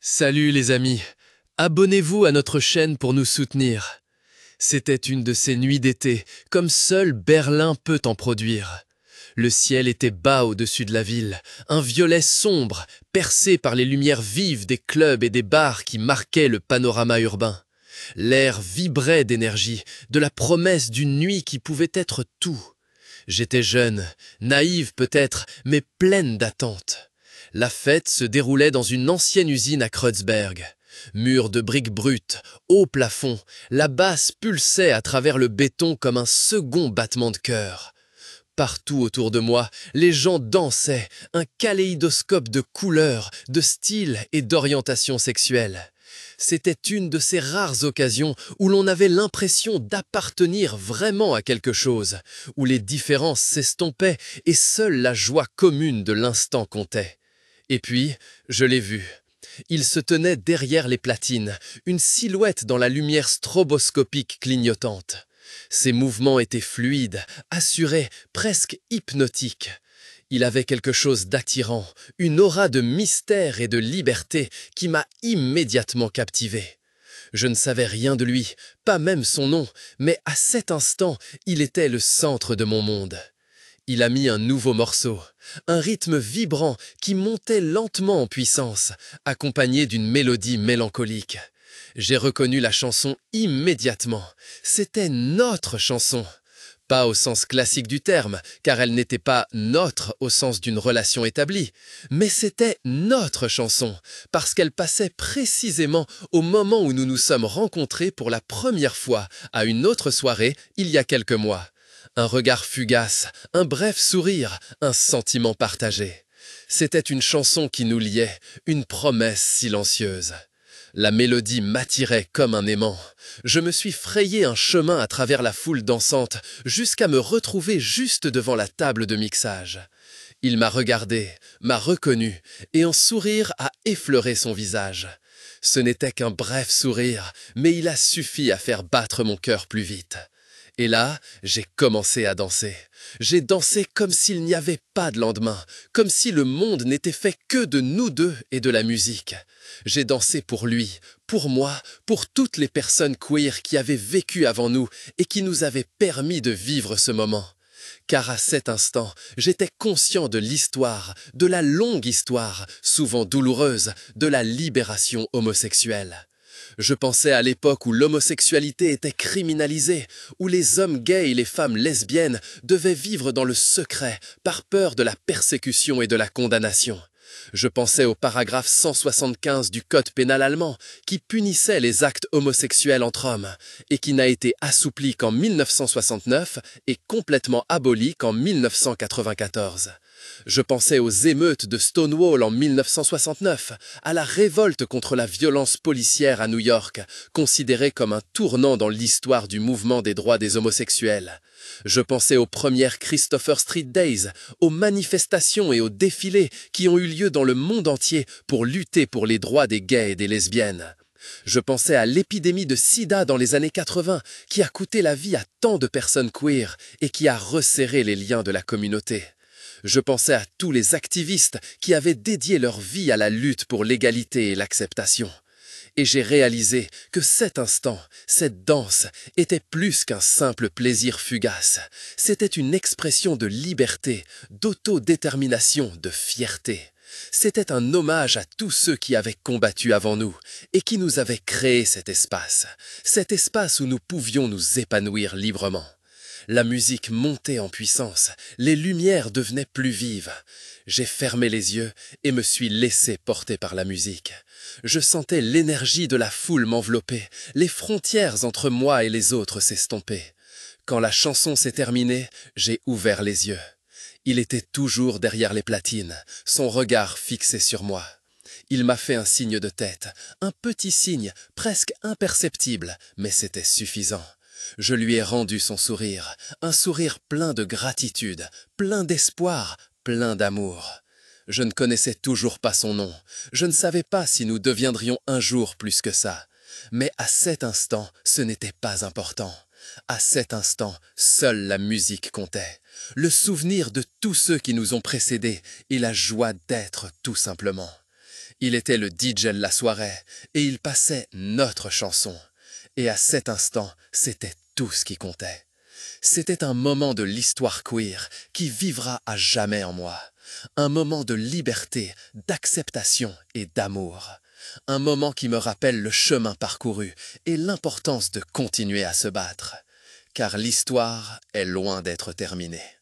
Salut les amis, abonnez-vous à notre chaîne pour nous soutenir. C'était une de ces nuits d'été, comme seul Berlin peut en produire. Le ciel était bas au-dessus de la ville, un violet sombre, percé par les lumières vives des clubs et des bars qui marquaient le panorama urbain. L'air vibrait d'énergie, de la promesse d'une nuit qui pouvait être tout. J'étais jeune, naïve peut-être, mais pleine d'attentes. La fête se déroulait dans une ancienne usine à Kreuzberg. Murs de briques brutes, haut plafond, la basse pulsait à travers le béton comme un second battement de cœur. Partout autour de moi, les gens dansaient, un kaléidoscope de couleurs, de styles et d'orientations sexuelles. C'était une de ces rares occasions où l'on avait l'impression d'appartenir vraiment à quelque chose, où les différences s'estompaient et seule la joie commune de l'instant comptait. Et puis, je l'ai vu. Il se tenait derrière les platines, une silhouette dans la lumière stroboscopique clignotante. Ses mouvements étaient fluides, assurés, presque hypnotiques. Il avait quelque chose d'attirant, une aura de mystère et de liberté qui m'a immédiatement captivé. Je ne savais rien de lui, pas même son nom, mais à cet instant, il était le centre de mon monde. Il a mis un nouveau morceau, un rythme vibrant qui montait lentement en puissance, accompagné d'une mélodie mélancolique. J'ai reconnu la chanson immédiatement. C'était notre chanson. Pas au sens classique du terme, car elle n'était pas notre au sens d'une relation établie, mais c'était notre chanson, parce qu'elle passait précisément au moment où nous nous sommes rencontrés pour la première fois à une autre soirée il y a quelques mois. Un regard fugace, un bref sourire, un sentiment partagé. C'était une chanson qui nous liait, une promesse silencieuse. La mélodie m'attirait comme un aimant. Je me suis frayé un chemin à travers la foule dansante, jusqu'à me retrouver juste devant la table de mixage. Il m'a regardé, m'a reconnu, et un sourire a effleuré son visage. Ce n'était qu'un bref sourire, mais il a suffi à faire battre mon cœur plus vite. Et là, j'ai commencé à danser. J'ai dansé comme s'il n'y avait pas de lendemain, comme si le monde n'était fait que de nous deux et de la musique. J'ai dansé pour lui, pour moi, pour toutes les personnes queer qui avaient vécu avant nous et qui nous avaient permis de vivre ce moment. Car à cet instant, j'étais conscient de l'histoire, de la longue histoire, souvent douloureuse, de la libération homosexuelle. Je pensais à l'époque où l'homosexualité était criminalisée, où les hommes gays et les femmes lesbiennes devaient vivre dans le secret par peur de la persécution et de la condamnation. Je pensais au paragraphe 175 du Code pénal allemand qui punissait les actes homosexuels entre hommes et qui n'a été assoupli qu'en 1969 et complètement aboli qu'en 1994. Je pensais aux émeutes de Stonewall en 1969, à la révolte contre la violence policière à New York, considérée comme un tournant dans l'histoire du mouvement des droits des homosexuels. Je pensais aux premières Christopher Street Days, aux manifestations et aux défilés qui ont eu lieu dans le monde entier pour lutter pour les droits des gays et des lesbiennes. Je pensais à l'épidémie de sida dans les années 80 qui a coûté la vie à tant de personnes queer et qui a resserré les liens de la communauté. Je pensais à tous les activistes qui avaient dédié leur vie à la lutte pour l'égalité et l'acceptation. Et j'ai réalisé que cet instant, cette danse, était plus qu'un simple plaisir fugace. C'était une expression de liberté, d'autodétermination, de fierté. C'était un hommage à tous ceux qui avaient combattu avant nous et qui nous avaient créé cet espace où nous pouvions nous épanouir librement. La musique montait en puissance, les lumières devenaient plus vives. J'ai fermé les yeux et me suis laissé porter par la musique. Je sentais l'énergie de la foule m'envelopper, les frontières entre moi et les autres s'estomper. Quand la chanson s'est terminée, j'ai ouvert les yeux. Il était toujours derrière les platines, son regard fixé sur moi. Il m'a fait un signe de tête, un petit signe, presque imperceptible, mais c'était suffisant. Je lui ai rendu son sourire, un sourire plein de gratitude, plein d'espoir, plein d'amour. Je ne connaissais toujours pas son nom, je ne savais pas si nous deviendrions un jour plus que ça. Mais à cet instant, ce n'était pas important. À cet instant, seule la musique comptait. Le souvenir de tous ceux qui nous ont précédés et la joie d'être tout simplement. Il était le DJ de la soirée, et il passait notre chanson. Et à cet instant, c'était tout ce qui comptait. C'était un moment de l'histoire queer qui vivra à jamais en moi. Un moment de liberté, d'acceptation et d'amour. Un moment qui me rappelle le chemin parcouru et l'importance de continuer à se battre. Car l'histoire est loin d'être terminée.